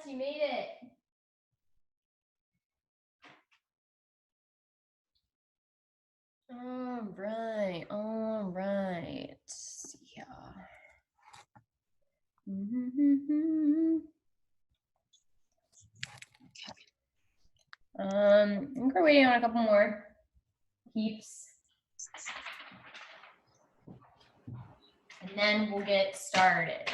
you made it. All right, all right. Yeah. I think we're waiting on a couple more heaps. And then we'll get started.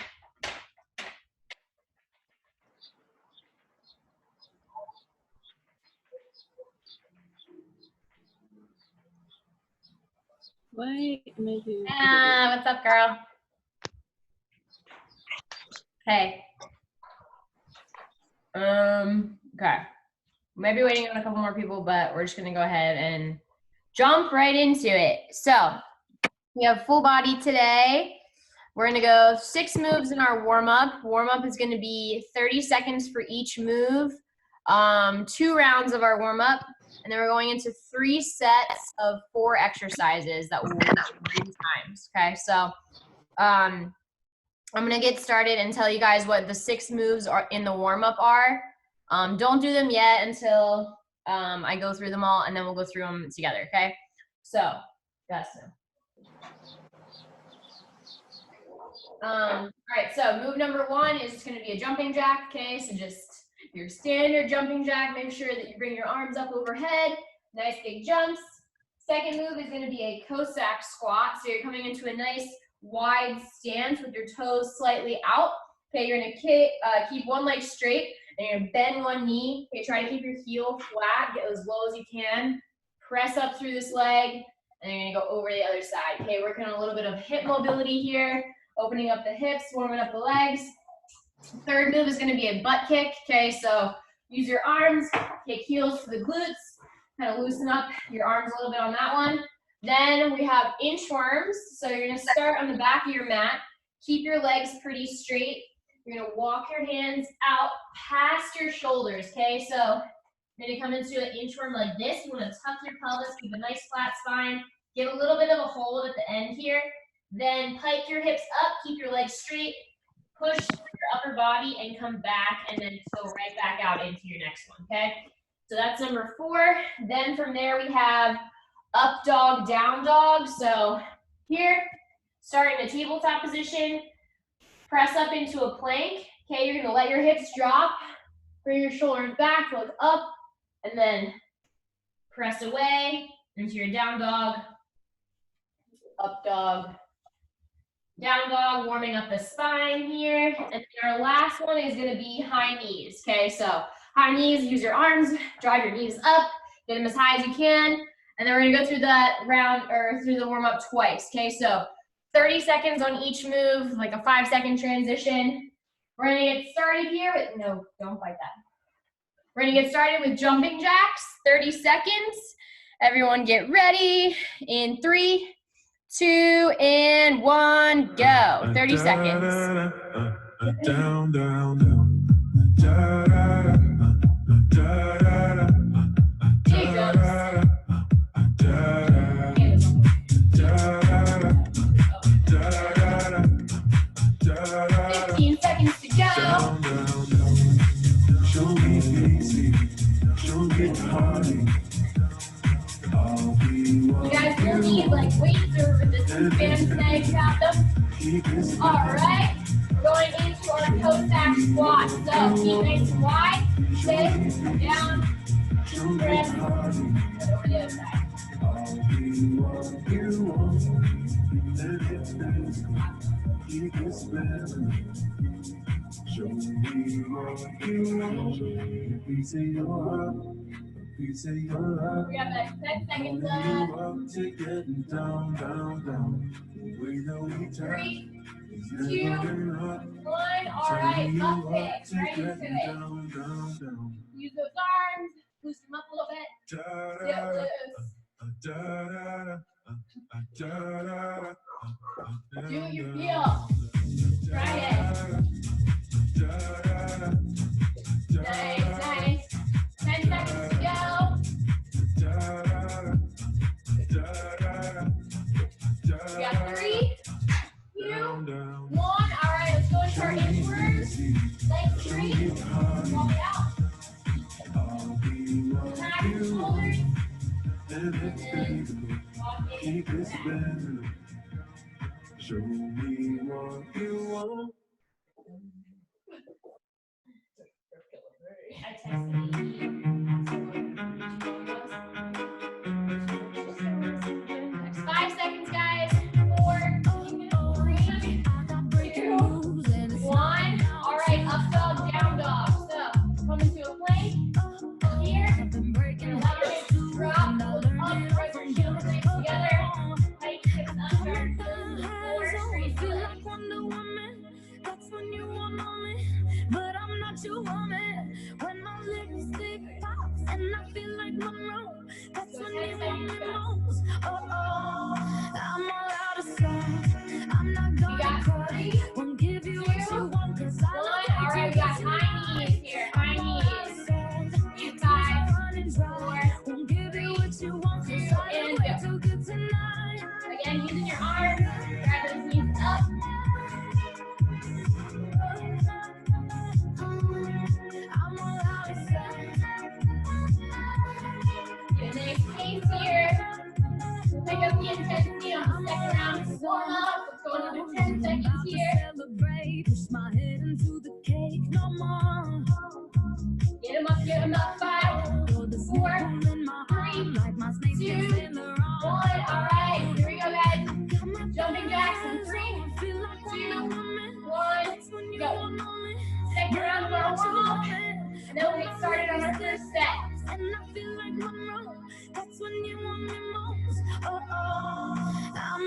Why am I doing? What's up, girl? Hey. Okay. Maybe waiting on a couple more people, but we're just gonna go ahead and jump right into it. So we have full body today. We're gonna go 6 moves in our warm-up. Warm-up is gonna be 30 seconds for each move, 2 rounds of our warm-up, and then we're going into 3 sets of 4 exercises that we'll do 3 times, okay? So I'm gonna get started and tell you guys what the 6 moves are in the warm-up are. Don't do them yet until I go through them all, and then we'll go through them together, okay? So, all right, so move number 1 is just gonna be a jumping jack, okay? So just your standard jumping jack, make sure that you bring your arms up overhead, nice big jumps. Second move is gonna be a Cossack squat. So you're coming into a nice wide stance with your toes slightly out. Okay, you're gonna keep one leg straight, and you're gonna bend one knee. Okay, try to keep your heel flat, get as low as you can. Press up through this leg, and you're gonna go over the other side. Okay, working on a little bit of hip mobility here, opening up the hips, warming up the legs. Third move is gonna be a butt kick. Okay, so use your arms, kick heels to the glutes, kind of loosen up your arms a little bit on that one. Then we have inchworms. So you're gonna start on the back of your mat, keep your legs pretty straight. You're gonna walk your hands out past your shoulders, okay? So you're gonna come into an inchworm like this. You wanna tuck your pelvis, keep a nice flat spine, get a little bit of a hold at the end here. Then pike your hips up, keep your legs straight, push your upper body and come back, and then go right back out into your next one, okay? So that's number 4. Then from there we have up dog, down dog. So here, start in a tabletop position, press up into a plank. Okay, you're gonna let your hips drop, bring your shoulders back, look up, and then press away into your down dog, up dog, down dog, warming up the spine here. And then our last one is gonna be high knees, okay? So high knees, use your arms, drive your knees up, get them as high as you can. And then we're gonna go through that round, or through the warm up twice, okay? So 30 seconds on each move, like a 5-second transition. We're gonna get started here with, no, don't bite that. We're gonna get started with jumping jacks, 30 seconds. Everyone get ready in 3, 2, and 1, go. 30 seconds. Down, down, down. You guys will need like weights or resistance bands today if you have them. All right, we're going into our Cossack squat. So keep nice and wide, sit, down, press, over the other side. Show me what you want. Piece of your heart, piece of your life. We have like 10 seconds left. Take it down, down, down. We know each other. 3, 2, 1. All right, up kick, right into it. Use those arms, boost them up a little bit. Get loose. Do what you feel. Try it. Nice, nice. 10 seconds to go. We got 3, 2, 1. All right, let's go into our inwards. Legs straight. Keep it better. Show me what you want. I texted you. 5 seconds, guys. 4, 3, 2, 1. All right, up dog, down dog. So, come into a plank. Here. Leverage, drop, look up, right your shoulders together. Tight hips under. 4, straight to the That's when you want me, but I'm not your woman. When my lipstick pops and I feel like Monroe, that's when you want me most. I'm all out of sight. I'm not gonna cry. Won't give you what you want, 'cause I love you. All right, we got high knees here. High knees. And 5, 4, won't give you what you want, 'cause I and way too good tonight. again, using your arms. Grab those knees up. I'm all out of sight. Get a nice pace here. We'll pick up the intensity on the second round. Warm up. Let's go another 10 seconds here. Celebrate, push my head into the cake no more. Get them up. 5, 4, 3, 2, 1. All right, here we go, guys. Jumping jacks in 3, 2, 1. Go. Second round of our warm up, and then we'll get started on our first set. And I feel like Monroe, that's when you want me most. I'm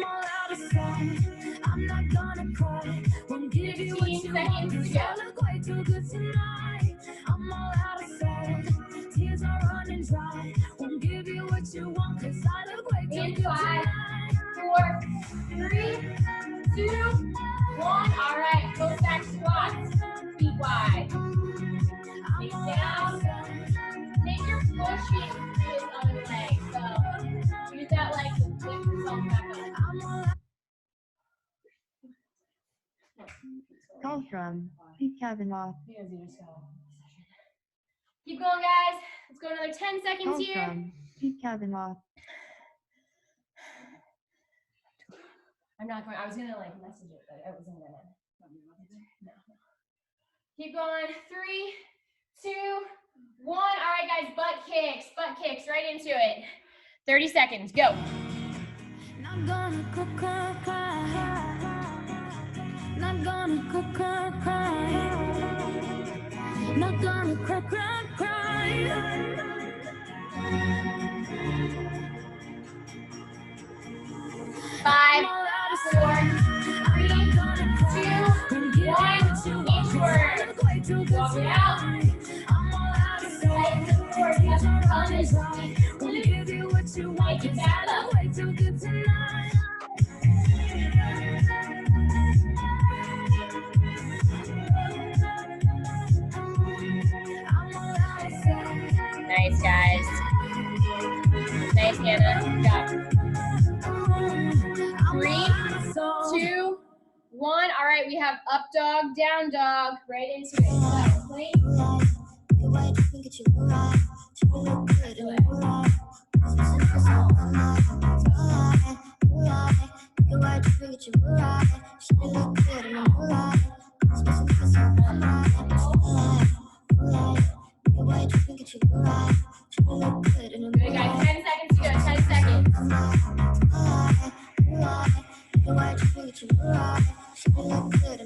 all out of sight. I'm not gonna cry. Won't give you what you 15 want, seconds 'cause to I look way too good tonight. I'm all out of sight. Tears are running dry. Won't give you what you want, 'cause I look way too In good 5, tonight. 4, 3, 2, 1. All right, go back squats. Feet wide. Face down. Make your pushing through this other leg. So use that leg to lift yourself back up. Call from Pete Kavanaugh. Keep going, guys. Let's go another 10 seconds Call here. from Pete Kavanaugh. I'm not going. I was gonna like message it, but I wasn't gonna. No. Keep going. 3, 2, 1. All right, guys. Butt kicks. Right into it. 30 seconds. Go. Not gonna cry. Not gonna cry. Not gonna cry. 5, 4, 3, 2, 1. Inward. Walk it out. Right to forward. You have to come and make it back up. Nice, guys. Nice, Hannah. Good job. 3, 2, 1. All right, we have up dog, down dog. Right into it. So, plank. Good, guys. 10 seconds to go. 10 seconds.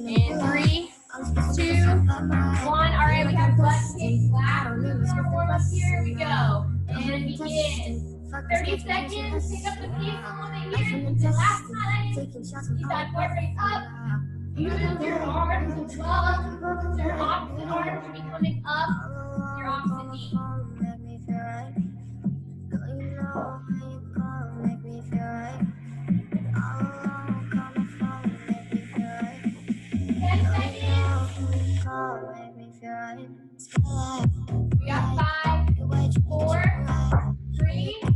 And 3, 2, 1. All right, we have butt kicks. Last move of our warm up. Here we go. And begin. 30 seconds. Pick up the pace a little bit here. Last time. Keep that heart rate up. Use your arms above. So your opposite arm should be coming up. Your opposite knee. 10 seconds. We got 5, 4, 3, 2,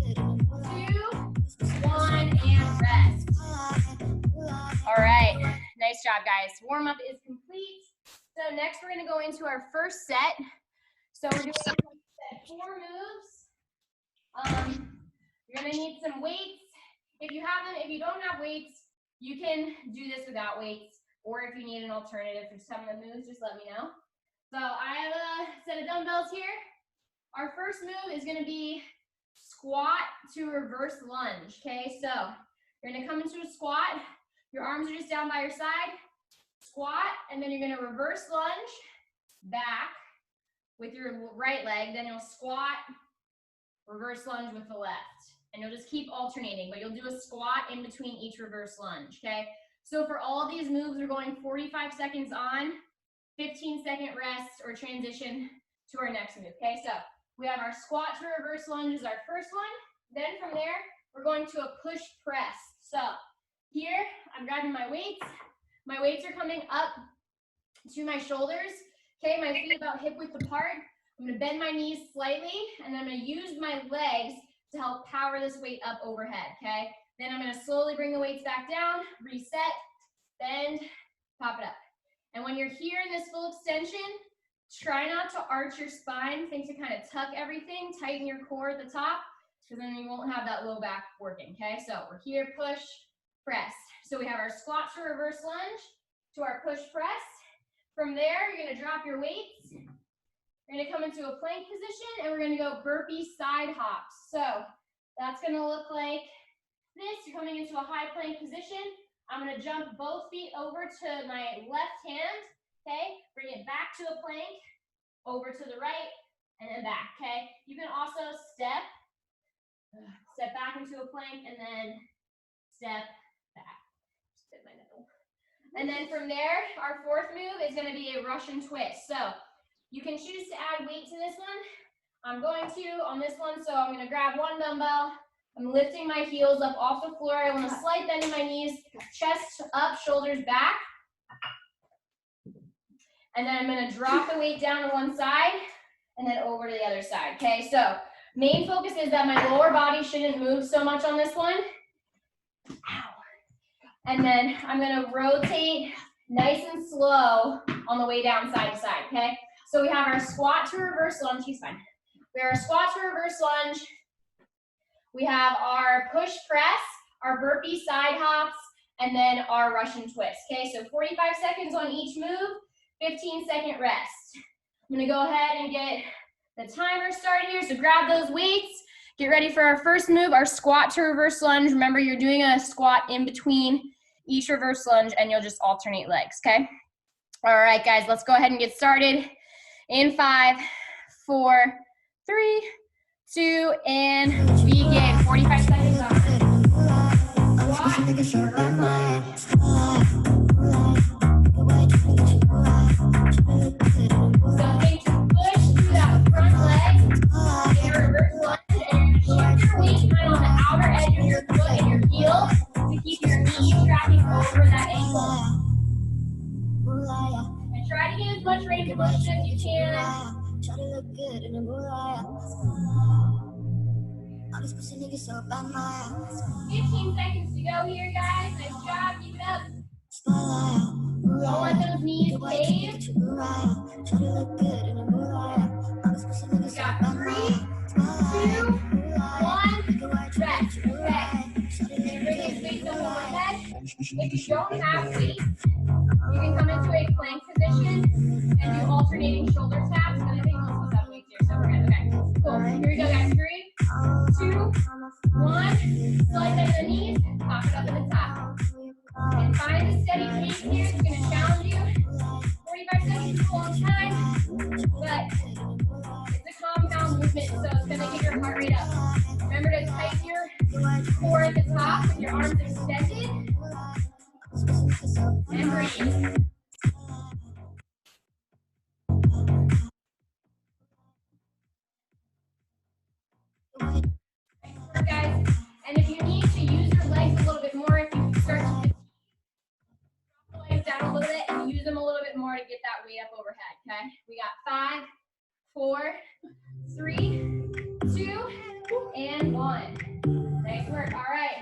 1, and rest. All right, nice job, guys. Warm up is complete. So next we're gonna go into our first set. So we're doing 4 moves. You're gonna need some weights. If you don't have weights, you can do this without weights, or if you need an alternative for some of the moves, just let me know. So I have a set of dumbbells here. Our first move is gonna be squat to reverse lunge, okay? So you're gonna come into a squat, your arms are just down by your side, squat, and then you're gonna reverse lunge back with your right leg, then you'll squat, reverse lunge with the left. And you'll just keep alternating, but you'll do a squat in between each reverse lunge, okay? So for all these moves, we're going 45 seconds on, 15-second rest or transition to our next move, okay? So we have our squat to reverse lunge is our first one. Then from there, we're going to a push press. So here, I'm grabbing my weights. My weights are coming up to my shoulders, okay? My feet about hip width apart. I'm gonna bend my knees slightly, and I'm gonna use my legs to help power this weight up overhead, okay? Then I'm gonna slowly bring the weights back down, reset, bend, pop it up. And when you're here in this full extension, try not to arch your spine. Think to kind of tuck everything, tighten your core at the top, because then you won't have that low back working, okay? So we're here, push, press. So we have our squat to reverse lunge to our push press. From there, you're gonna drop your weights. We're gonna come into a plank position, and we're gonna go burpee side hops. So that's gonna look like this. You're coming into a high plank position. I'm gonna jump both feet over to my left hand, okay? Bring it back to a plank, over to the right, and then back, okay? You can also step back into a plank, and then step back. Just bit my nipple. And then from there, our fourth move is gonna be a Russian twist. So you can choose to add weight to this one. I'm going to on this one, so I'm gonna grab one dumbbell. I'm lifting my heels up off the floor. I want a slight bend in my knees, chest up, shoulders back. And then I'm gonna drop the weight down to one side and then over to the other side, okay? So main focus is that my lower body shouldn't move so much on this one. Ow. And then I'm gonna rotate nice and slow on the way down side to side, okay? So we have our squat to reverse lunge, he's fine. We have our squat to reverse lunge. We have our push press, our burpee side hops, and then our Russian twist, okay? So 45 seconds on each move, 15-second rest. I'm gonna go ahead and get the timer started here, so grab those weights. Get ready for our first move, our squat to reverse lunge. Remember, you're doing a squat in between each reverse lunge, and you'll just alternate legs, okay? All right, guys, let's go ahead and get started. In 5, 4, 3, 2, and begin. 45 seconds on. So think to push through that front leg in a reverse lunge, and you're gonna shift your weight kind of on the outer edge of your foot and your heel to keep your knees tracking over that ankle. And try to get as much range of motion as you can. Try to look good in a moonlight. All these pussy niggas so bad, my 15 seconds to go here, guys. Nice job. Keep it up. Don't let those knees cave. Try to look good in a moonlight. All these pussy niggas We so got bad, 3, 2, 1. Rest. Okay. Bring these weights over overhead. If you don't have weights, you can come into a plank position and do alternating shoulder taps. But I think most of us have weights here, so we're good. Okay. Cool. Here we go, guys. 3, 2, 1. Slide down the knees. Pop it up at the top. And find a steady pace here. It's going to challenge you. 45 seconds is a long time, but it's a compound movement, so it's going to get your heart rate up. Remember to tighten your core at the top with your arms extended. And breathe. Guys, and if you need to use your legs a little bit more, if you start to drop the legs down a little bit and use them a little bit more to get that weight up overhead, okay? We got 5, 4, 3, 2, and 1. Nice work. All right.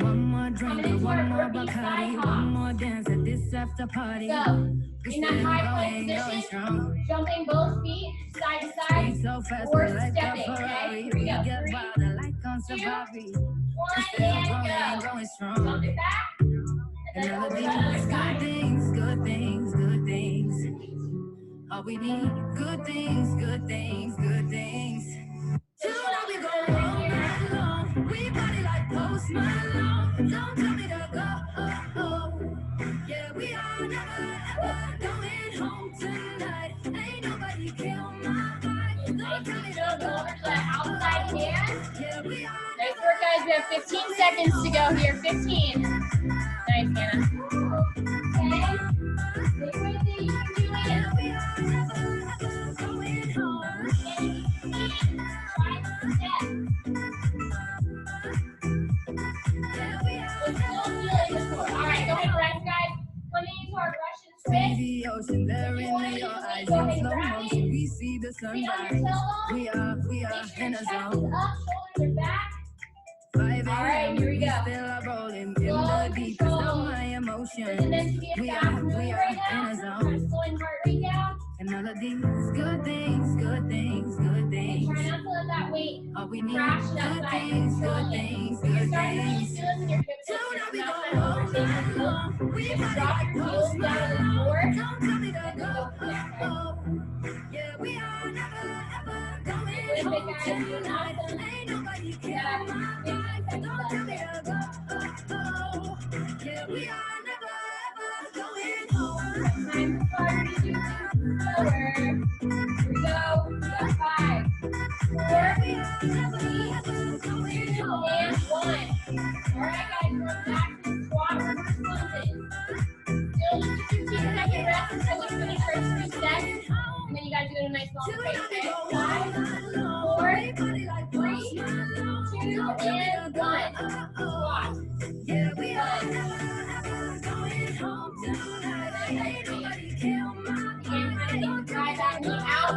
Coming into our burpee side hop. So, in that high plank position, jumping both feet side to side or stepping, okay? Here we go. 3, 2, 1. Still and going go. strong. Bump it back. And then And all over of to the other these side. good things, good things, good things. All we need, good things, good things, good things. Tonight we gon' roll night long. We party like Post Malone. Don't tell me to go. Yeah, we are never ever going home tonight. Ain't nobody kill my vibe. Don't tell me to Go go. over to the outside hand. Yeah, we are Nice work, guys. We have 15 seconds to go here. 15. Nice, Hannah. Okay. Stay with it. You can do it. never ever going home. Try to step. Yeah, we are We're still feeling this one. All right, go ahead and rest, guys. Coming into our Russian twist. See the ocean there in your eyes in slow motion. We see the Feet on your sunrise. tailbone. We are Make sure in your a chest zone. is up, shoulders are back. 5 All right, a.m. here we go. Still are rolling in Slow the deepest control. of my Isn't emotions. meant to be a We fast are move right now. in a So zone. kind of slowing heart rate down. And all of these good things, good things, good And things. try not to let that weight All we need, crash it good outside. things, good Control it. things, When you're good starting to really things. feel this in your hips, Tonight we you're gon' not trying to roll overtake night yourself. long. We Just party drop like your heels Post down to the Malone. floor. Don't tell me And to then we go from there, okay? go. Yeah, we are never ever going With it, home guys. tonight. Awesome. Ain't nobody We kill got my 15 vibe. seconds Don't left tell me here. to go. Yeah, we are never ever going home. Time for Carter to do slower. Here we go. We got 5, 4, 3, 2, and 1. All right, guys, we're back to the squat reverse lunges. Still just a 15-second rest until we finish our 3 sets. And then you guys do a nice long break, okay? 5, 4, 3, 2, and 1. Squat. Yeah, we are never ever going home tonight. Ain't nobody kill my Again, kind of drive that knee out.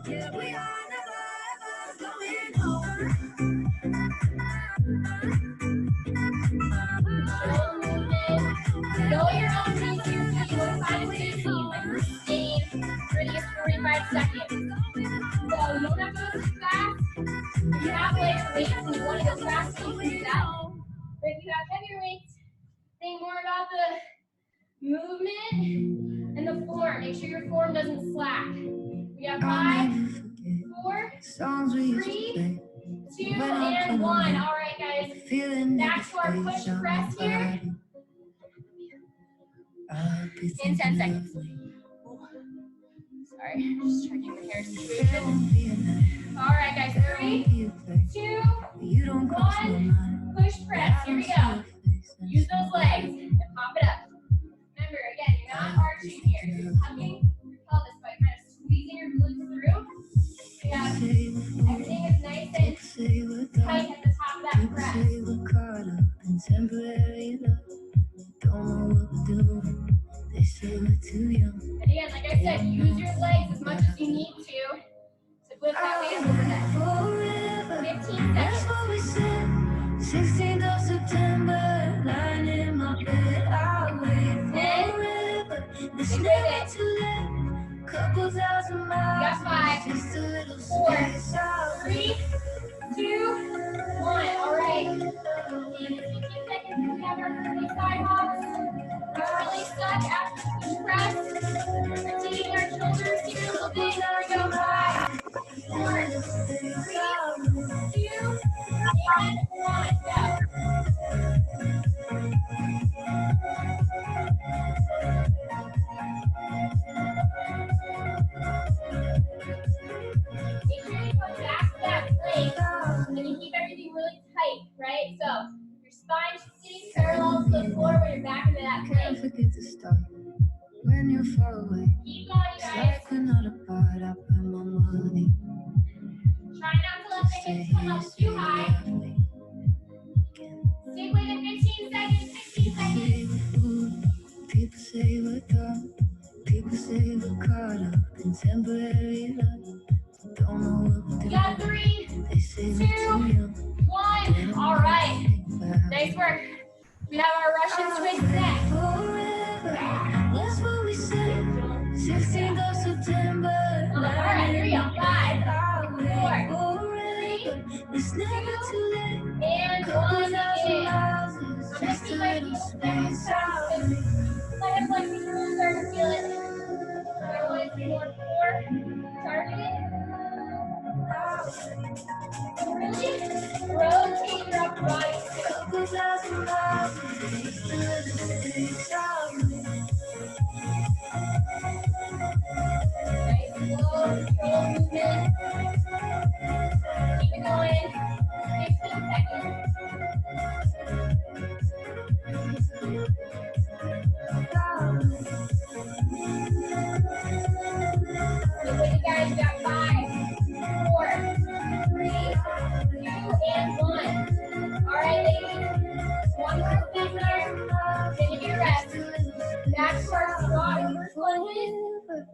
Yeah, we are never ever going home. Shoulder movement. Go at your own pace here, so you want 5 to 15, like we're staying for these 45 seconds. So you don't have to go too fast. If you have lighter weights and you want to go faster, you can do that. But if you have heavier weights, think more about the movement and the form. Make sure your form doesn't slack. We got 5, 4, Songs we used to 3, play. 2, and 1. All right, guys. Feeling Back to our push press here. In 10 seconds. Sorry, just checking the hair situation. All right, guys. 3, 2, You don't cross my 1. mind. Push press. Here we go. Use those legs and pop it up. Remember, again, you're not arching here. You're tucking your pelvis by kind of squeezing your glutes through. We have everything is nice and tight at the top of that press. Say we're caught up in temporary love. Don't know what we're doing. They say we're too young. And again, like I said, use your legs as much as you need to lift that weight overhead. Forever. 15 That's seconds. what we said. 16th of September, lying in my bed. I'll wait forever. It's never too late. Couple thousand miles. Got 5, Just a little 4, space. I'll 3, 2, 1. All right. In 15 seconds, we have our 30 side hops. We're really stuck after the push press. Rotating our shoulders here a little bit. There we go. 5, 4, 3, 2, and 1. Go. Make sure you come back to that plank and you keep everything really tight, right? So your spine should stay parallel to the floor when you're back into that Can't plank. forget to start when you're far away. Keep going, you It's guys. like we're not apart. I put my money. Try not to let the hips come up too high. Stick with it 15 seconds, 16 seconds. People say we're done. People say we're caught up in temporary love. Don't know what we're You got doing. 3, They say we're too young. 1. All right. Nice work. We have our Russian twist next. Forever. That's what we said. 16th of September. All right, here we go. 5, 4, 3, It's never too late. And Couple one thousand in. miles is I'm gonna just see a my little feet space out. my hip flexors are really starting to feel it. I want to do more 4. Target it. Really rotate your upper body. Couple thousand miles is just a little space out. Nice, slow, controlled movement. Keep it going. 15 seconds. Good, you guys got 5, 4, 3, 2, and 1. All right, ladies. One more session. Then you get rest. Back to our squat. First lunges.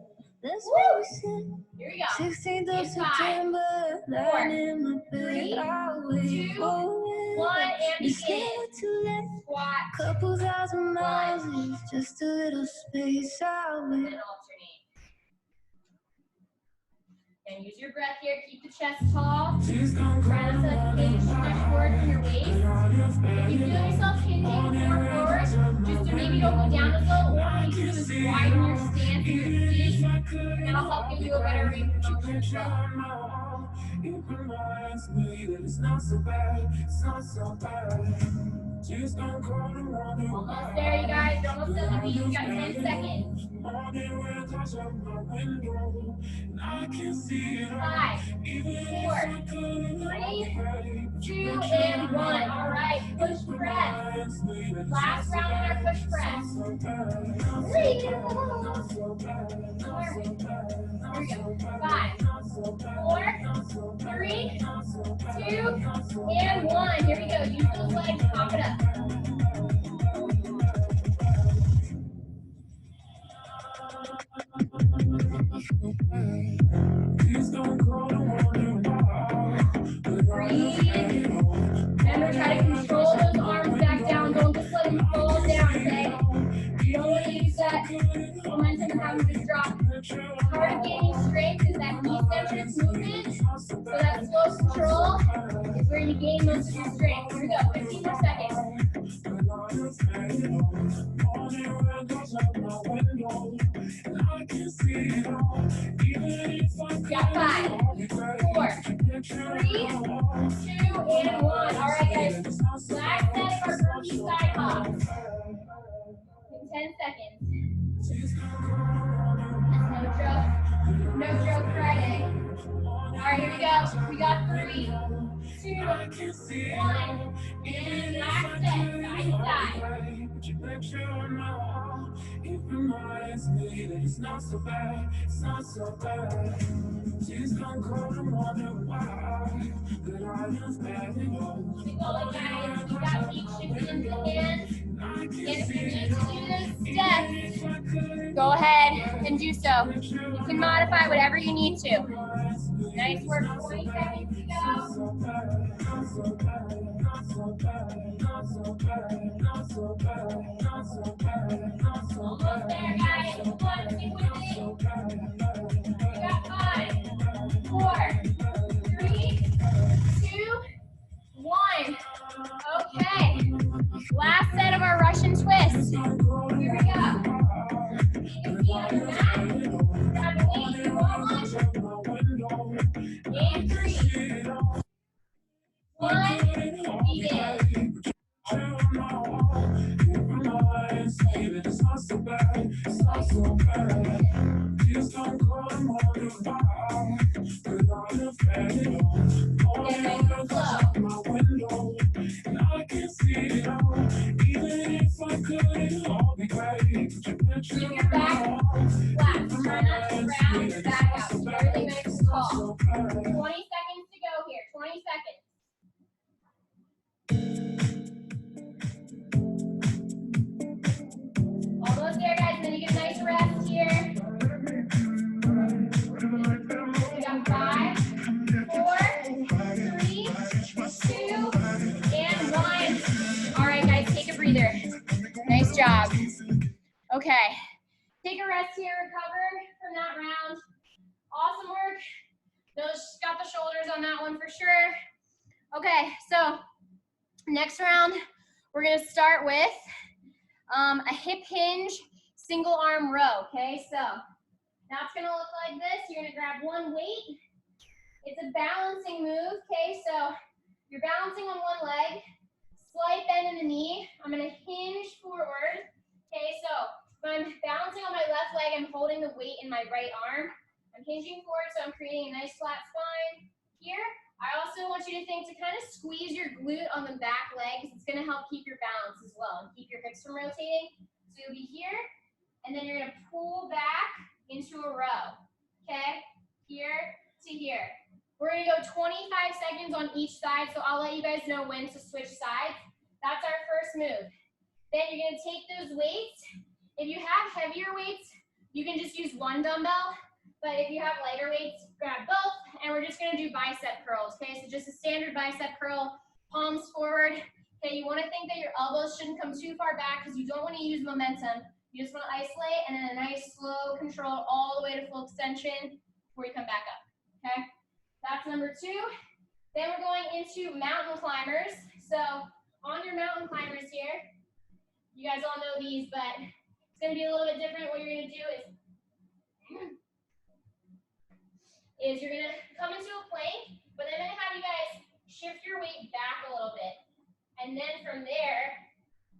That's what we said. Here we go. 16th of In 5, September, lying in my 3, bed, I'll wait 2, for 1, it. and It's begin. never too late. Squat. Couple thousand miles is just a little space out. And then alternate. And use your breath here. Keep the chest tall. Try not to let the page stretch forward from your waist. If you feel yourself hinging more forward, just to maybe don't go down as low, or what you do is widen your stance in your feet. And that'll help give you a better range of motion as well. It reminds me that it's not so bad, it's not so bad. Just don't call the morning. Almost there, you guys. You're almost at the beat. You got 10 seconds. Morning when I touch up my window, and I can see it all. 5, 4, 3, 2, and 1. All right, push press. Last round on our push press. 3, 4, 5, 4, 3, 2, and 1. Here we go. Use those legs. Pop it up. Please don't call the morning. Breathe. Remember, try to control those arms back down. Don't just let them fall down, okay? Don't let you use that momentum and have them just drop. Part of gaining strength is that knee centric movement. So that slow control is where you gain most of your strength. Here we go, 15 more seconds. Got 5, 4, 3, 2, and 1. All right, guys. Last set of our burpee side hop. In 10 seconds. No joke. No joke Friday. All right, here we go. We got 3, 2, 1, and last set, side to side. It reminds me that it's not so bad, it's not so bad. She's gonna call the morning why that I am bad at all. Keep going, guys. You got feet shifting into the hands. And if you need to do those steps, go ahead and do so. You can modify whatever you need to. Nice work. 20 seconds to go. Almost there, guys. Come on, stick with me. You got 5, 4, 3, 2, 1. Okay. Last set of our Russian twist. Here we go. Keep your feet on the mat. Grab the weight if you want one. And 3, 1, begin. Keep your back flat. Try not to round your back out. Keep everything nice and tall. 20 seconds to go here. 20 seconds. Almost there, guys. Then you get a nice rest here. We got 5, 4, 3, 2, and 1. All right, guys, take a breather. Nice job. Okay. Take a rest here, recover from that round. Awesome work. Those got the shoulders on that one for sure. Okay, so next round, we're gonna start with a hip hinge single arm row, okay? So that's gonna look like this. You're gonna grab one weight. It's a balancing move, okay? So you're balancing on one leg, slight bend in the knee. I'm gonna hinge forward, okay? So if I'm balancing on my left leg, I'm holding the weight in my right arm. I'm hinging forward, so I'm creating a nice flat spine here. I also want you to think to kind of squeeze your glute on the back leg, because it's gonna help keep your balance as well and keep your hips from rotating. So you'll be here, and then you're gonna pull back into a row, okay? Here to here. We're gonna go 25 seconds on each side, so I'll let you guys know when to switch sides. That's our first move. Then you're gonna take those weights. If you have heavier weights, you can just use one dumbbell, but if you have lighter weights, grab both, and we're just gonna do bicep curls, okay? So just a standard bicep curl, palms forward. Okay, you wanna think that your elbows shouldn't come too far back because you don't wanna use momentum. You just wanna isolate and then a nice slow control all the way to full extension before you come back up, okay? That's number 2. Then we're going into mountain climbers. So on your mountain climbers here, you guys all know these, but it's gonna be a little bit different. What you're gonna do is you're gonna come into a plank, but then I'm gonna have you guys shift your weight back a little bit. And then from there,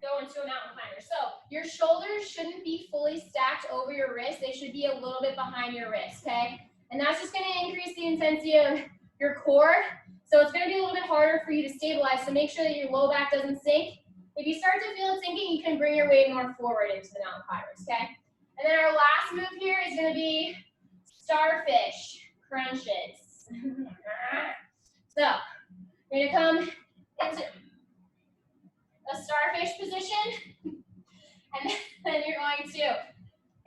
go into a mountain climber. So your shoulders shouldn't be fully stacked over your wrist. They should be a little bit behind your wrist, okay? And that's just gonna increase the intensity of your core. So it's gonna be a little bit harder for you to stabilize. So make sure that your low back doesn't sink. If you start to feel it sinking, you can bring your weight more forward into the mountain climbers, okay? And then our last move here is gonna be starfish crunches. So you're gonna come into a starfish position, and then you're going to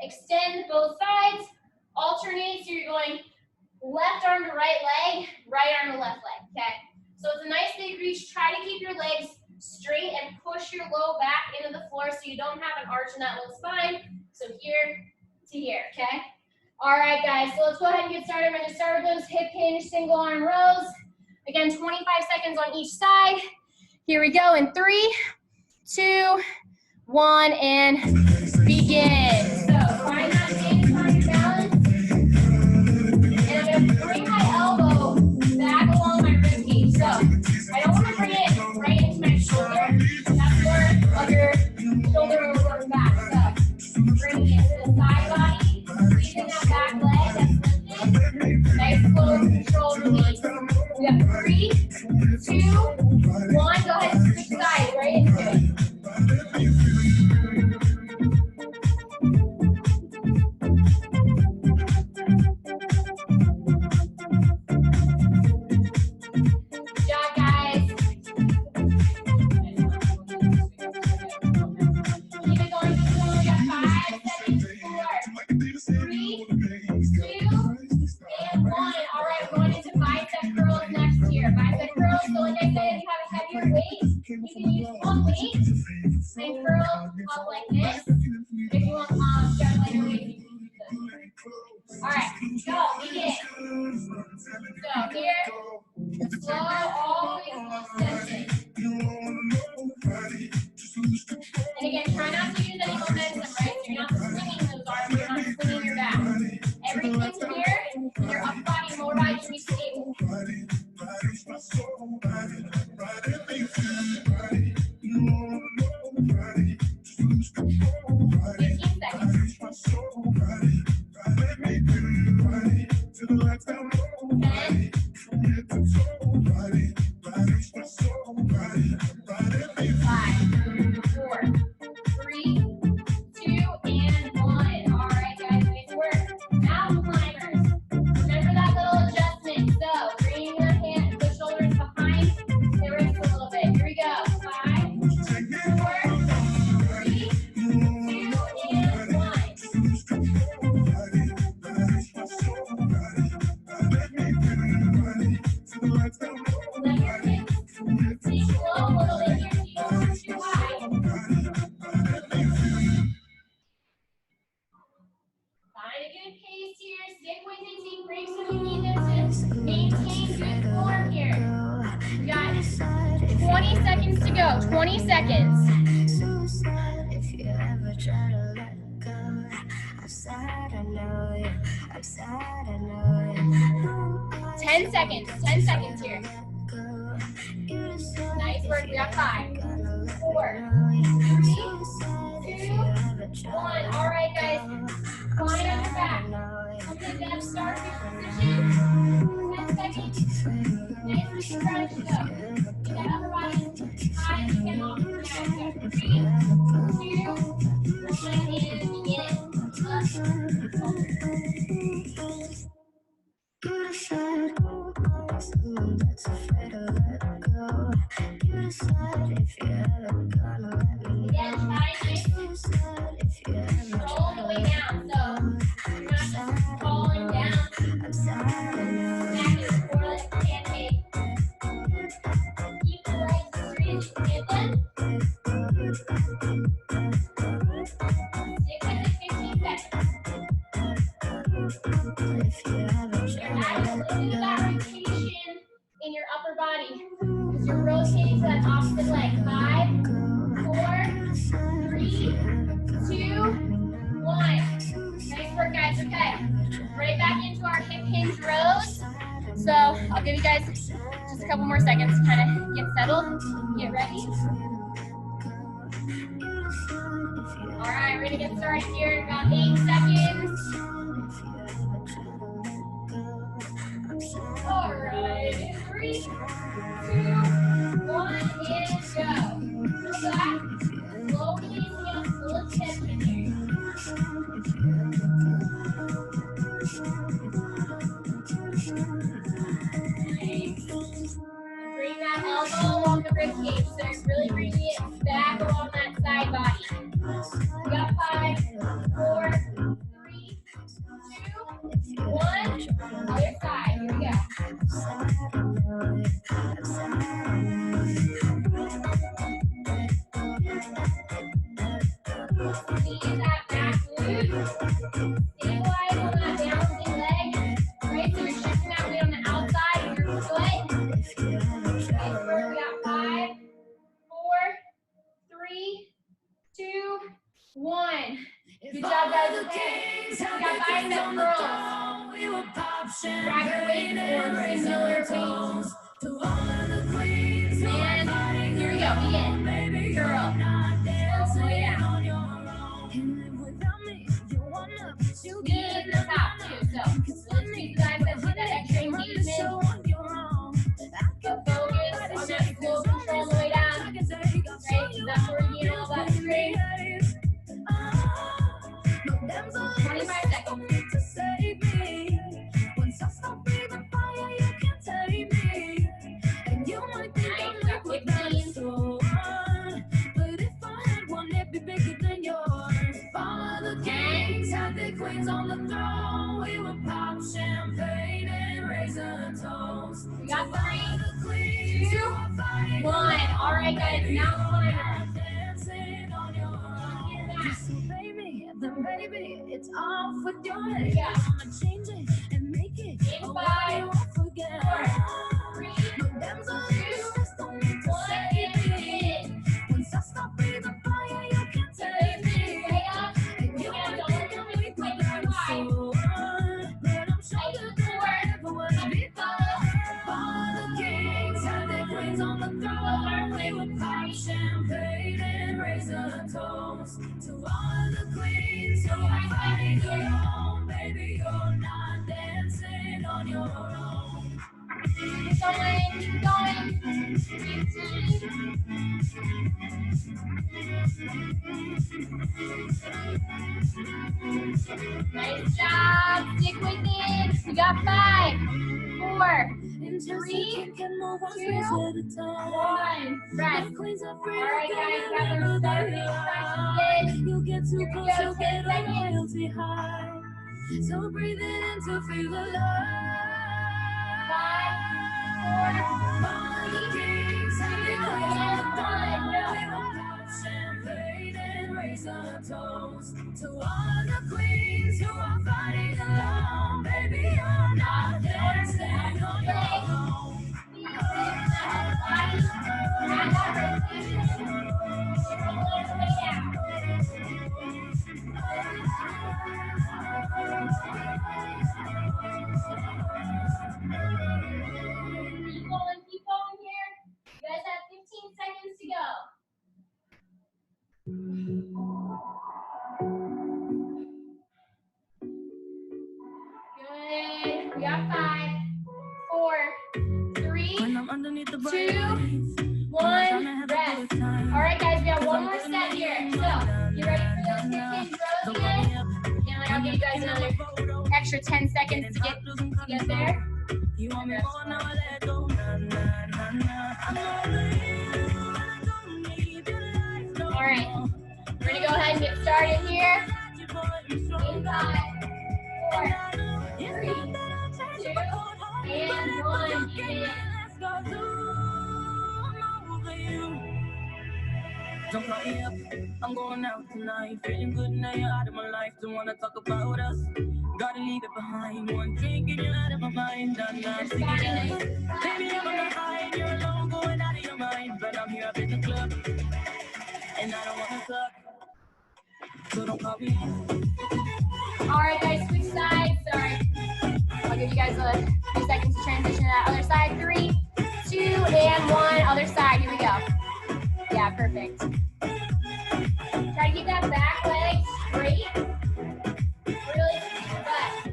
extend both sides, alternate, so you're going left arm to right leg, right arm to left leg, okay? So it's a nice big reach. Try to keep your legs straight and push your low back into the floor so you don't have an arch in that low spine. So here to here, okay? All right, guys, so let's go ahead and get started. We're gonna start with those hip hinge single arm rows. Again, 25 seconds on each side. Here we go in 3, 2, 1, and begin. So find that stance, find your balance. And I'm gonna bring my elbow back along my rib cage. So I don't wanna bring it right into my shoulder. That's where your shoulder will work back. So bring it to the side body, squeezing that back leg, that's lifted. Nice slow controlled release. We have 3, 2, 1. Go ahead and switch sides right into it. Good job, guys. Keep it going. We got 5 seconds. 4, 3, 2, and 1. All right, we're going into bicep curls next here. Bicep curls. So like I said, if you have a heavier weight, you can use one weight and curl up like this. If you want just lighter weight, you can use this. All right, go. Begin. So here, slow all the way to full extension. And again, try not to use any momentum, right? So you're not swinging those arms, you're not swinging your back. Everything here in your upper body and lower body should be stable. 15 seconds. 10. 5, 4, 3, 2, and 1. All right, guys, nice work. Mountain climbers. Remember that little adjustment. So bring your hands, the shoulders behind go. 20 seconds. Suicide if you ever try to let go. I'm sad, I know you. I'm sad, I know you. 10 seconds. 10 seconds here. Nice work. We got 5, 4, 3, 2, 1. All right, guys. Lying on your back. Come to death start position. 10 seconds. Nice stretch. Go. Get that upper body high as you can off your mat. So 3, 2, 1, and begin it. You decide someone that's afraid to let go. You decide if you're ever gonna let me Again, go. try it. You decide if you ever Roll the way down. So you're not falling down. I'm sad, I know. Back is the foreleg pancake. Keep the legs straight as you can them. Stick with it 15 seconds. If you ever You're try to actually let doing go. that rotation in your upper body because you're rotating to that opposite leg. 5, 4, 3, 2, 1. Nice work, guys. Okay. Right back into our hip hinge rows. So I'll give you guys just a couple more seconds to kind of get settled, get ready. All right, we're gonna get started here in about 8 seconds. All right, 3, 2, 1, and go. Feel that? Slow release again, full extension here. Nice. Bring that elbow along the rib cage, so you're really bringing it back along that side body. We got 5, 4, 3, 2, 1. Other side. Here we go. Leave that back glute. Stabilize on that balancing leg. Right, so you're shifting that weight on the outside of your foot. Nice work. We got 5, 4, 3, 2, 1. Good job, guys. Okay. We got bicep curls. Grab your weights or similar weights. And here we go. Begin. Curl. All the way down. Knee in the top too. So let's keep the biceps with that extra engagement. So focus on that slow control on the way down. Right, so that's where we need all that strength. 25 seconds. Queens on the throne, we would pop champagne and raisin toast. We got 3, 2, 1. All right, guys. Now climb. Dancing on your own. So baby, then baby, it's off with your head. Yeah. I'ma change it and make it In a 5, way you won't forget. 4, 3, No damsel in distress, don't need to 1, save and me. begin. Once I stop breathing fire, you can't So take me. stay up. And You you can't might go think into I'm it weak, but like I'm you're so on. But I'm stronger than I ever was before. All the kings have their queens on the throne. We would pop champagne and raise a toast to all the queens who are fighting alone. Baby, you're not dancing on your own. Keep going. Keep going. 15. Nice job. Stick with it. We got 5, 4, 3, 2, 1. Rest. All right, guys. Got our starting practice. You get too Here we close, go, you'll 10 get a seconds. loyalty high. So breathe it in to feel the love. 5, 4, 3, 2, 1. To all the queens who are fighting alone, baby, you're not dancing on your own. Grab that rotation I'm underneath the 2, bright lights. 1, rest. All right, guys, we got one more set here. So, you ready for those 15 rows again? And I'll give you guys another extra 10 seconds to get there. You want me more now, I let go. Nah, nah, nah, nah. I'm over you, and I don't need your lies no All right. more. We're gonna go ahead and get started here. You put me strong. In 5, 4, 3, 2, and 1. Begin. Don't call me up, I'm going out tonight. Feeling good now you're out of my life. Don't wanna talk about us. Gotta leave it behind. One drink and you're out of my mind. I'm not You're sick of starting that. nice. Baby, I'm on the high and you're alone, going out of your mind. But I'm here up in the club, and I don't wanna suck. So don't call me. All right, guys, switch sides. Sorry. I'll give you guys a few seconds to transition to that other side. 3, 2, and 1. Other side. Here we go. Yeah, perfect. Try to keep that back leg straight. Really keep your butt.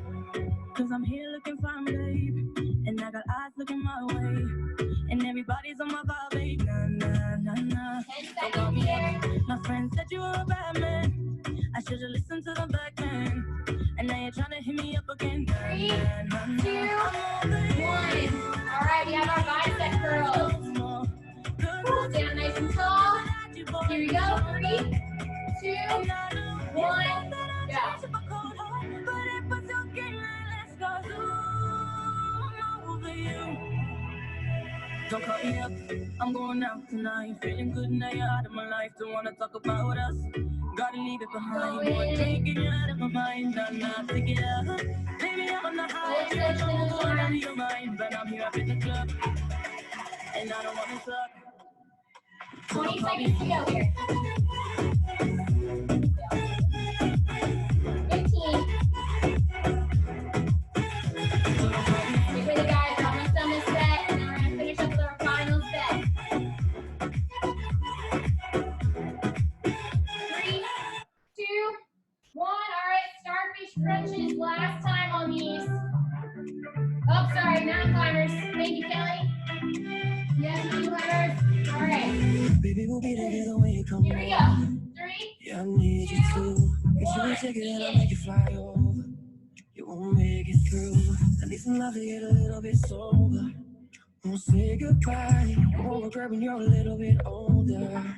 Cause I'm here looking fine, babe. And I got eyes looking my way. And everybody's on my vibe, babe. Nah, nah, nah, nah. 10 seconds here. My friend said you were a bad man. I should've listened to the back man. And now you're trying to hit me up again. 3, 2, 1. All right, we have our bicep curls. Stand nice and tall. Here we go. 3, 2, 1. Go. Don't call me up, I'm going out tonight. Feeling good now you're out of my life. Don't wanna talk about us. Gotta leave it behind. One drink and you're out of my mind. I'm not together. Baby, I'm on the high. You're alone, going out of your mind. But I'm here up in the club, and I don't wanna suck. 20 seconds to go here. 15. Get with it, guys. We're almost done this set, and then we're gonna finish up with our final set. 3, 2, 1. All right, starfish crunches. Last time on these. Oh, sorry, mountain climbers. Thank you, Kelly. Yes, mountain climbers. All right. Baby, we'll be together when you come Here we go. 3, Yeah, I need you to. Get you a ticket and I'll make you fly over. You won't make it through. I need some love to get a little bit sober. Won't say goodbye. Won't regret when you're a little bit older.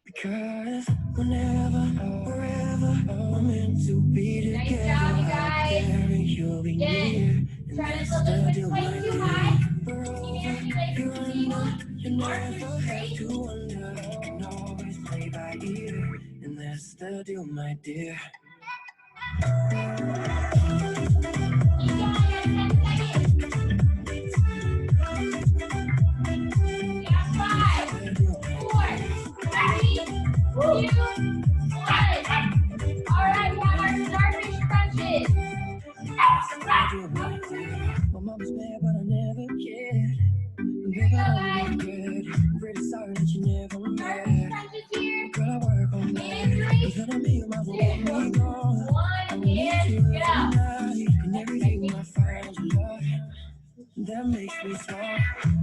Because whenever, wherever, we're meant to be Nice together. job, you guys. Out there and you'll be Again, near. And try to that's flip the this deal, way my too dear. high. We're Keep over, your feet nice you're and under. stable. You Arms never are have straight. to wonder. And always play by ear. And that's the deal, my dear. Keep going, guys. 10 seconds. Yeah, 5, 4, 3, 2, 1. All right, we have our starfish crunches. My mama's bad, but I never cared. And baby, I don't regret it. I'm pretty sorry that you never Starfish met. crunches here. Girl, I work on that. And 3, Cause I don't make my phone let me go. 1, I need you and every get out. night. And every day when I find your love, that makes me smile.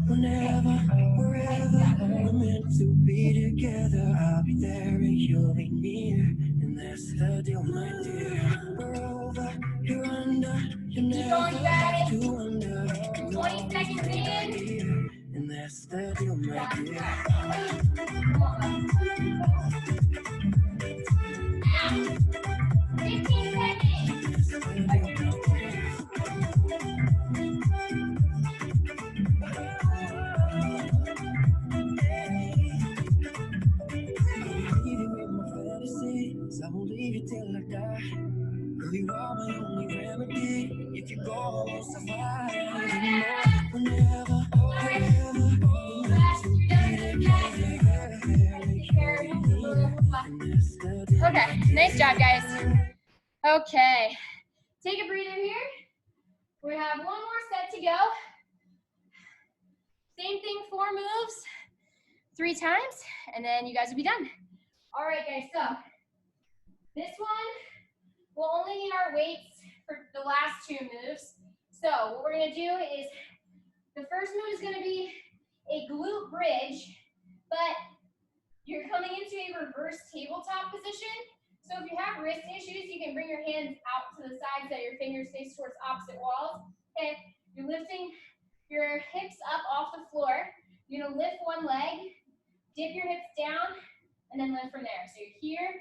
Whenever, wherever, we're meant to be together. I'll be there and you'll be near. And that's the deal, my dear. We're over, you're under. You never going, guys. have to wonder. 20 seconds in. And that's the deal, my dear. Now, 15 seconds. That's the deal, my dear. Even with my fantasies, I won't leave you till I die. Girl, you are my only remedy. If you go, I won't survive. You know, whenever, wherever, we're meant to be together. Okay, nice job, guys. Okay, take a breather here. We have one more set to go. Same thing, 4 moves, 3 times, and then you guys will be done. All right, guys, so this one, we'll only need our weights for the last 2 moves. So what we're gonna do is The first move is going to be a glute bridge, but you're coming into a reverse tabletop position. So if you have wrist issues, you can bring your hands out to the side so that your fingers face towards opposite walls. Okay, you're lifting your hips up off the floor. You're gonna lift one leg, dip your hips down, and then lift from there. So you're here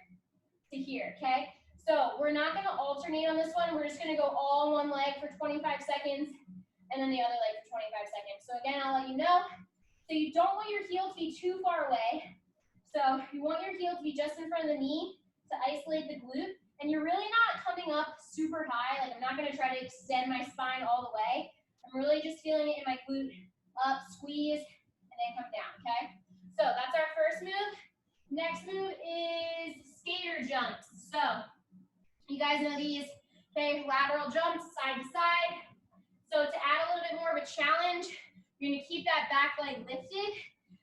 to here, okay? So we're not gonna alternate on this one. We're just gonna go all on one leg for 25 seconds, and then the other leg for 25 seconds. So again, I'll let you know. So you don't want your heel to be too far away. So you want your heel to be just in front of the knee to isolate the glute. And you're really not coming up super high. Like I'm not gonna try to extend my spine all the way. I'm really just feeling it in my glute. Up, squeeze, and then come down, okay? So that's our first move. Next move is skater jumps. So you guys know these, okay? Lateral jumps, side to side. So to add a little bit more of a challenge, you're gonna keep that back leg lifted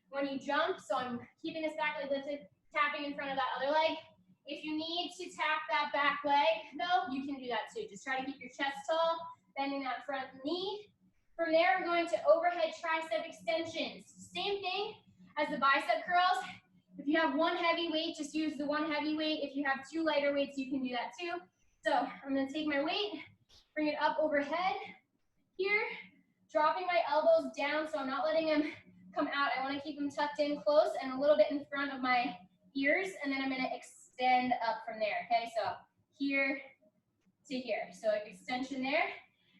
when you jump. So I'm keeping this back leg lifted, tapping in front of that other leg. If you need to tap that back leg, though, you can do that too. Just try to keep your chest tall, bending that front knee. From there, we're going to overhead tricep extensions. Same thing as the bicep curls. If you have one heavy weight, just use the one heavy weight. If you have two lighter weights, you can do that too. So I'm gonna take my weight, bring it up overhead here, dropping my elbows down so I'm not letting them come out. I wanna keep them tucked in close and a little bit in front of my ears, and then I'm gonna extend up from there, okay? So here to here, so extension there.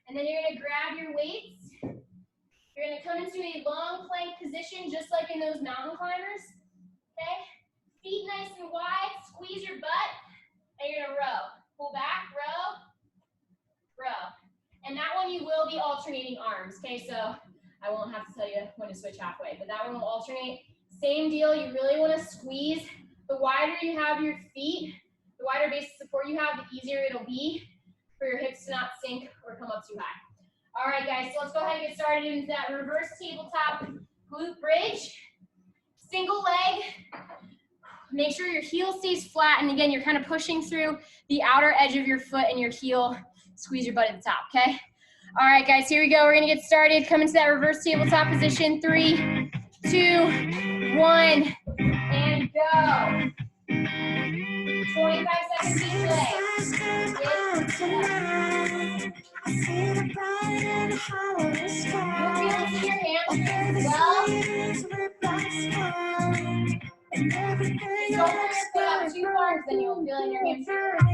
And then you're gonna grab your weights. You're gonna come into a long plank position, just like in those mountain climbers, okay? Feet nice and wide, squeeze your butt, and you're gonna row. Pull back, row, row. And that one you will be alternating arms, okay? So I won't have to tell you when to switch halfway, but that one will alternate. Same deal, you really wanna squeeze. The wider you have your feet, the wider base of support you have, the easier it'll be for your hips to not sink or come up too high. All right, guys, so let's go ahead and get started into that reverse tabletop glute bridge. Single leg. Make sure your heel stays flat, and again, you're kind of pushing through the outer edge of your foot and your heel. Squeeze your butt at the top, okay? All right, guys, here we go. We're gonna get started. Come into that reverse tabletop position. 3, 2, 1, and go. 25 seconds each leg. You'll be able to see your hamstrings well. Don't push your foot out too far, because then you'll feel in your hamstrings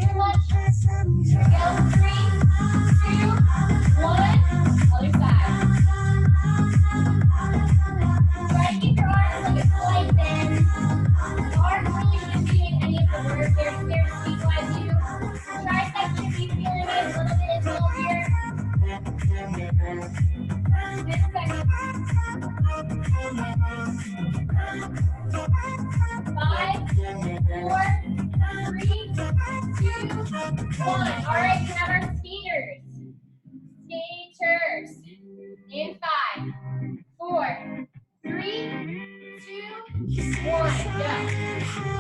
too much. Here we go. 3, 2, 1. Other side. Try to keep your arms like a slight bend. The arms really shouldn't be in any of the work. They're there to stabilize you. Triceps should be feeling it a little bit as well here. 6 seconds. 5, 4, 3, 2, 1. All right, we have our skaters. Skaters. In 5, 4, 3, 2, 1. Go.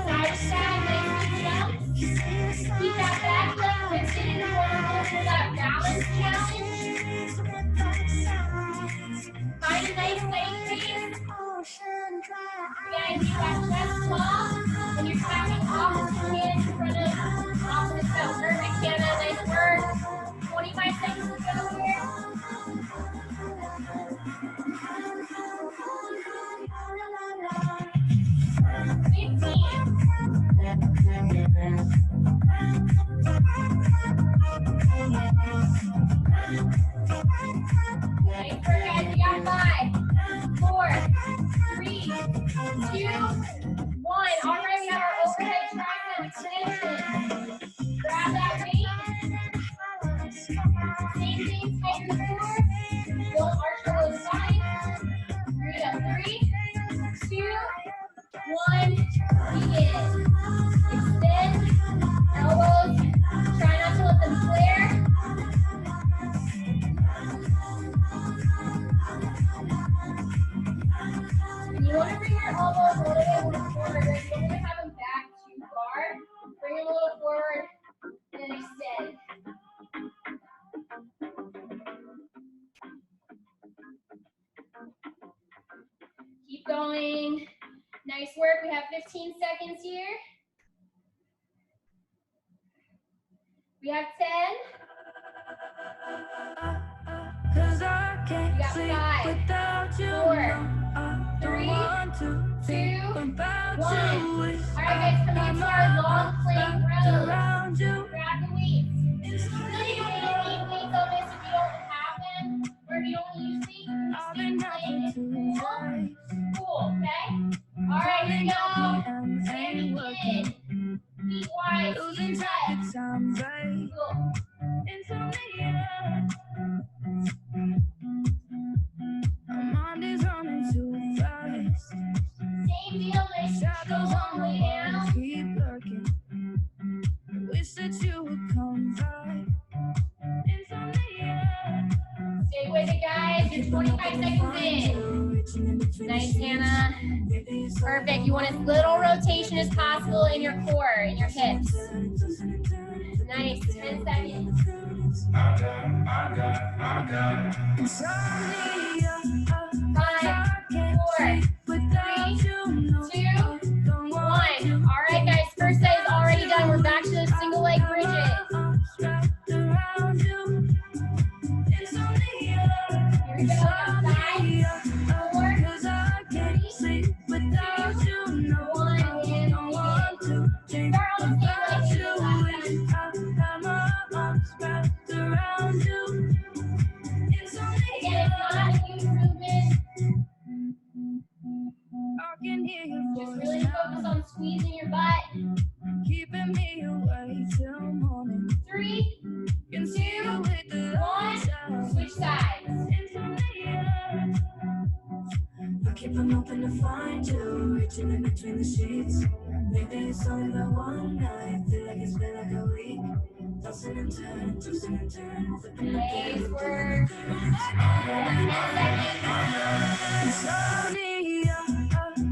Side to side, nice jumps. Keep that back leg lifted in the forward for that balance challenge. Find a nice steady pace. Again, keep that chest tall, and you're tapping opposite hands in front of opposite toe. Perfect, Hannah. Nice work. 25 seconds to go here. 15. Nice work, guys. You got 5, 4, 3, 2, 1. All right, we have our overhead tricep extension. Grab that weight. Same thing, tighten the core. Don't arch your low spine. Here we go. 3, 2, 1. Begin. Extend. Elbows. Try not to let them flare. And you want to bring your elbows a little bit more forward. You don't want to have them back too far. Bring them a little forward and then extend. going. Nice work. We have 15 seconds here. We have 10. Cause I can't You got sleep 5, without you. 4, No, I 3, don't want to think 2, about 1. you. All right, guys, coming into our long plank row. Around you. Grab the weights. You really don't need weights on this if you don't have them, or if you don't use weights. I've Just been keep having playing to it. try. Cool, okay? All right, here we go. PM And ain't working. begin. Feet wide, Losing feet track left. of time, babe. Cool. Insomnia. My mind is running too fast. Same deal, nice Shadows control on all the the way down. walls keep lurking. Wish that you would come back. Insomnia. Stay with it, guys. You're 25 seconds in. Nice, Hannah. Perfect. You want as little rotation as possible in your core, in your hips. Nice. 10 seconds. Insomnia. 5, 4, 3, 2, 1. All right, guys. First set is already done. We're back to the single leg bridges. Here we go. 5, 4, 3, 2, 1. And begin. Start on the same leg as last time. Again, it's not a huge movement. Just really focus on squeezing your butt. Keeping me awake till morning. 3, 2, 1. Switch sides. I keep on hoping to find you, reaching in between the sheets. Maybe it's only the one night, feel like it's been like a week. Tossing and turning, twisting and turning, flipping Nice again. work. 10 seconds. Insomnia,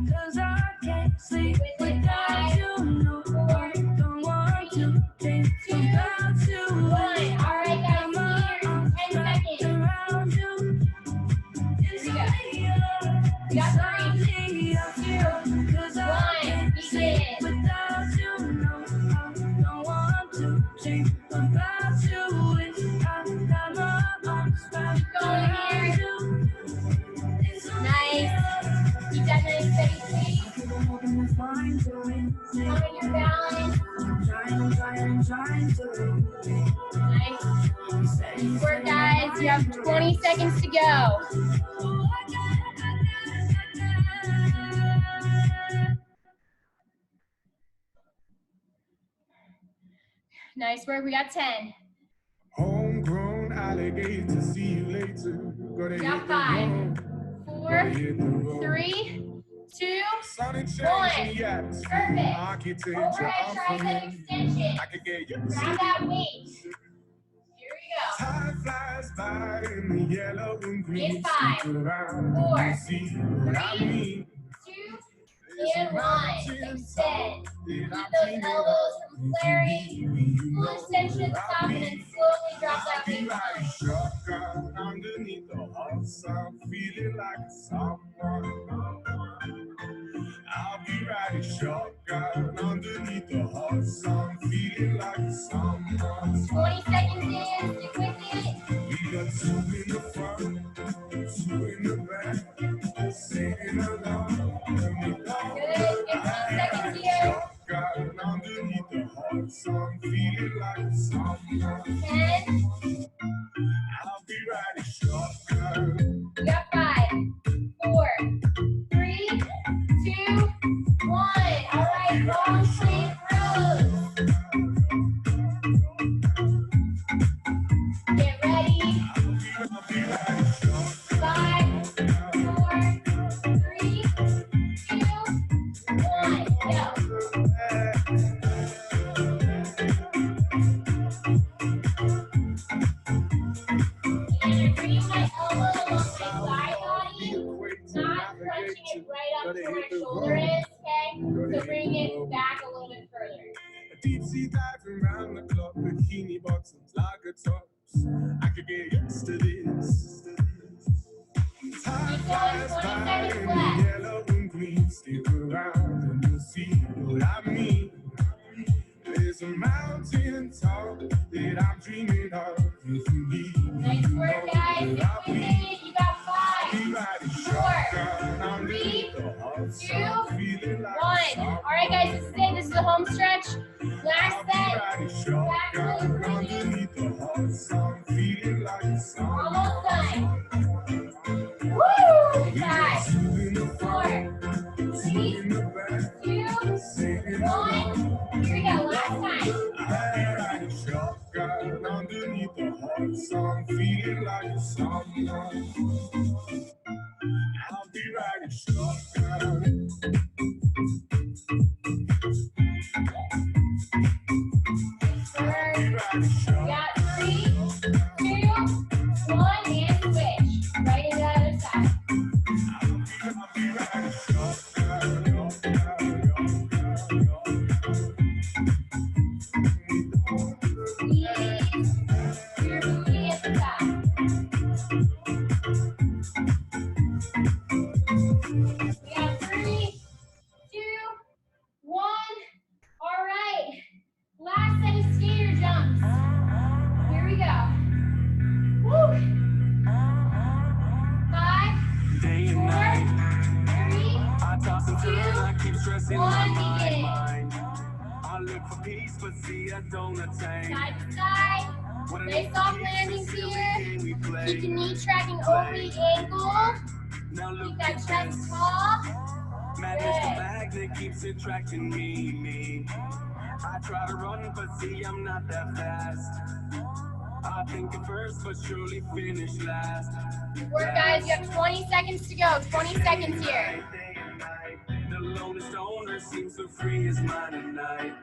'cause I can't sleep With it, without 5, you. No, 4, don't want to think 2, about you. 1. All right, guys, here. 10 seconds. Around you. Here we go. We got 3, 2, 1. Begin. Without you, no, I don't want to think about you. I got my arms wrapped Going around here. you. Nice. Keep that nice steady pace. I'm hoping to find you. Find your balance. Trying to. Nice. Nice work, guys. You have 20 seconds to go. Nice work. We got 10. Homegrown alligator, see you later. Gotta We hit got the 5, road. 4, 3, 2, Sun and change 1. in the atmosphere. Perfect. Architecture, Overhead I'm tricep familiar. extension. I could get you. Grab that weight. Here we go. Time flies by in the yellow and green. It's 5, Stick around, 4, see what I 3, mean. 2, and 1. Extend. Keep those elbows from flaring. Full extension at the top and then slowly drop that weight Like down. shotgun underneath the hot sun, feeling like someone. I'll be riding shotgun underneath the hot sun, feeling like someone. 20 seconds in. Stick with it. We got 2 in the front, 2 in the back, singing along. Good. 15 seconds here. Shotgun underneath the hot sun, feeling like someone. 10. I'll be riding shotgun. We got 5, 4, 3, 2, 1. All right, long plank rows. Get ready. 5, 4, 3, 2, 1. Go. And you're bringing my elbow along my side body, not crunching it right up to where my shoulder is, okay? So bring it back a little bit further. A deep sea diving around the clock, bikini bottoms, lager tops. I could get used to this. Time Keep going, flies 20 by seconds in left. the yellow 3, 2, 1. All right, guys, this is it. This is the home stretch. Last set. Back foot bridges. Almost done. Woo! 5, 4, 3, 2, 1. Here we go. Last time. Underneath the hot sun, feeling like a summer. I'll be riding shotgun. We got 3, 2, 1, and switch. Right into the other side. I'll be riding shotgun. Squeeze your booty at the top. We got 3, 2, 1. All right. Last set of skater jumps. Here we go. Woo. 5, Day and 4, night, 3, I toss and turn, I keep stressing 1, my begin. mind. I look for peace, but see, I don't attain. Side to side. What an Nice soft easy, landings silly here. game we play. Keep the knee tracking over the ankle. Now look Keep that at chest this. tall. Madness, Good. the magnet keeps attracting me. I try to run, but see, I'm not that fast. I think at first, but surely finish last. Good work, guys. You have 20 seconds to go. 20 seconds here. Day and night, the loneliest owner seems to free his mind at night.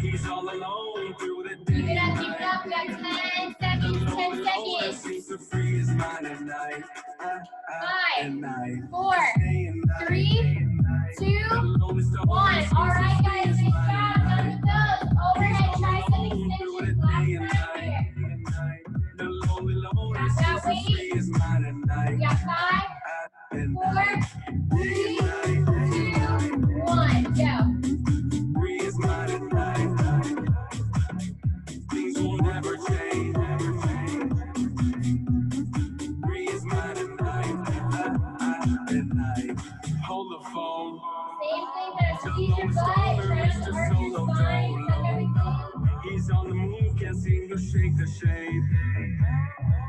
He's all alone through the day. Keep it up, and keep it night. up. We got 10 seconds, 10 seconds. Seems to free his mind at night. At night. 4, Day and night. 3, 2, 1. All right, guys. Nice job. Done with those. Overhead tricep extensions. Last time here. The lonely loner Got that seems to weight? free his mind at night. We got 5, At 4, night. 3, 2, 1. Go. Free his mind at night. Things will never change. Free his mind at night. At night. Hold the phone. Same thing, kind of squeeze your butt, try not to arch your spine, tuck everything. He's on the move, can't seem to shake the shade.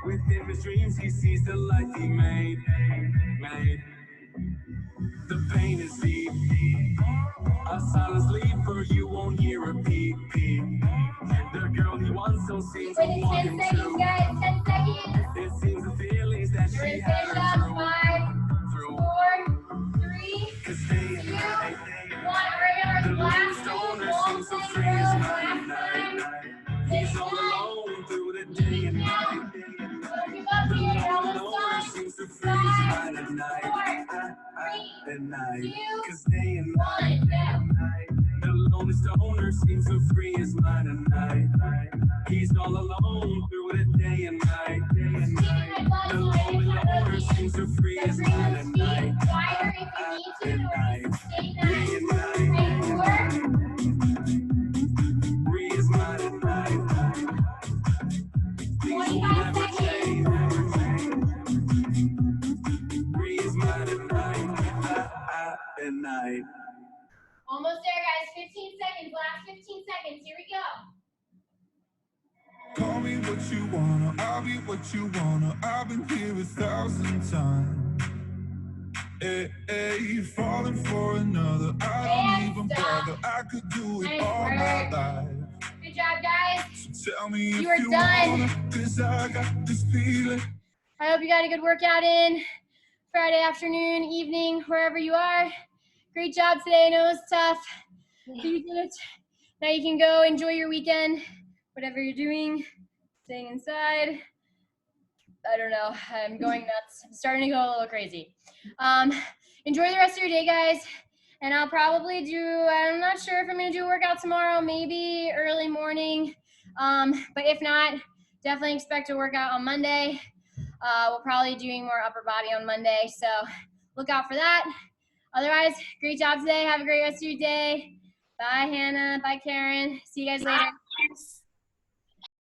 Within his dreams, he sees the life he made. The pain is deep. A silent sleeper, you won't hear a peep. The girl he wants don't seem to Within want 10 him seconds, to. guys. 10 seconds. It seems the feelings that We're she gonna had finish up. 5, 4, 3, 2, 1. All right, our last two long leg rows. Last time. This He's all time. alone through the day and night. Don't give up here. You're almost done. Seems to freeze 5, mine at night. 4, 3, At night. 2, 'Cause day and 1. night. Go. The loneliest owner seems to free his mind at night. He's all alone through the day and night. Keeping my butt The so I lonely can loner rotate. seems to free So his bring mind those at feet night. wider if you need to in order to stay nice. Day and night. Ready to work? Free his mind at night. Things will 25 never seconds. change. Free his mind at night. At night. Almost there, guys. 15 seconds. Last 15 seconds. Here we go. Call me what you wanna, I'll be what you wanna. I've been here 1,000 times. Hey, falling for another. I don't even bother. I could do it Nice all my work. life. Good job, guys. So tell me You if are you done. wanna, 'cause I got this feeling. I hope you got a good workout in Friday afternoon, evening, wherever you are. Great job today. I know it was tough. But you did it. Now you can go enjoy your weekend, whatever you're doing, staying inside. I don't know. I'm going nuts. I'm starting to go a little crazy. Enjoy the rest of your day, guys. And I'll probably I'm not sure if I'm going to do a workout tomorrow, maybe early morning. But if not, definitely expect a workout on Monday. We'll probably be doing more upper body on Monday. So look out for that. Otherwise, great job today. Have a great rest of your day. Bye, Hannah. Bye, Karen. See you guys later.